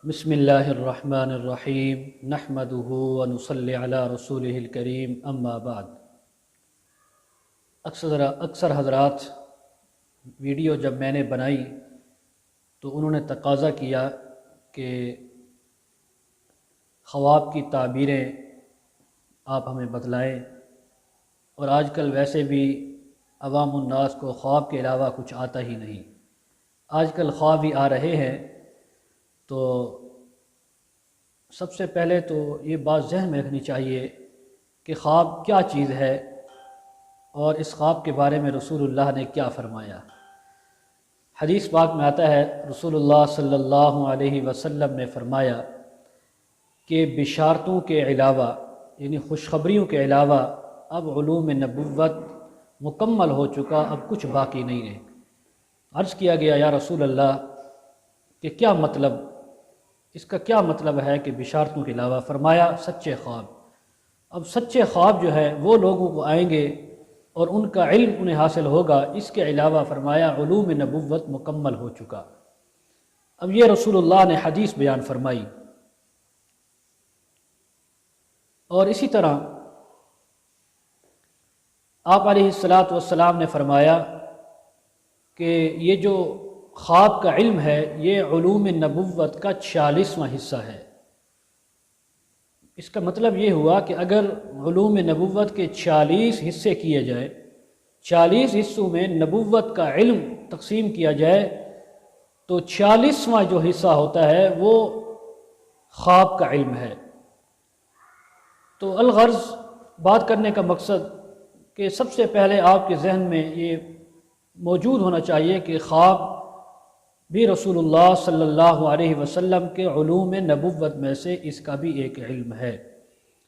بسم اللہ الرحمن الرحیم نحمدہ ونصلی علی رسولہ الکریم اما بعد۔ اکثر حضرات ویڈیو جب میں نے بنائی تو انہوں نے تقاضا کیا کہ خواب کی تعبیریں آپ ہمیں بتلائیں، اور آج کل ویسے بھی عوام الناس کو خواب کے علاوہ کچھ آتا ہی نہیں۔ آج کل خواب ہی آ رہے ہیں، تو سب سے پہلے تو یہ بات ذہن میں رکھنی چاہیے کہ خواب کیا چیز ہے اور اس خواب کے بارے میں رسول اللہ نے کیا فرمایا۔ حدیث پاک میں آتا ہے رسول اللہ صلی اللہ علیہ وسلم نے فرمایا کہ بشارتوں کے علاوہ یعنی خوشخبریوں کے علاوہ اب علوم نبوت مکمل ہو چکا، اب کچھ باقی نہیں ہے۔ عرض کیا گیا یا رسول اللہ کہ کیا مطلب، اس کا کیا مطلب ہے کہ بشارتوں کے علاوہ؟ فرمایا سچے خواب۔ اب سچے خواب جو ہے وہ لوگوں کو آئیں گے اور ان کا علم انہیں حاصل ہوگا، اس کے علاوہ فرمایا علوم نبوت مکمل ہو چکا۔ اب یہ رسول اللہ نے حدیث بیان فرمائی، اور اسی طرح آپ علیہ السلام نے فرمایا کہ یہ جو خواب کا علم ہے یہ علوم نبوت کا 46واں حصہ ہے۔ اس کا مطلب یہ ہوا کہ اگر علوم نبوت کے 40 حصے کیے جائے، 40 حصوں میں نبوت کا علم تقسیم کیا جائے، تو 46واں جو حصہ ہوتا ہے وہ خواب کا علم ہے۔ تو الغرض بات کرنے کا مقصد کہ سب سے پہلے آپ کے ذہن میں یہ موجود ہونا چاہیے کہ خواب بھی رسول اللہ صلی اللہ علیہ وسلم کے علوم نبوت میں سے اس کا بھی ایک علم ہے۔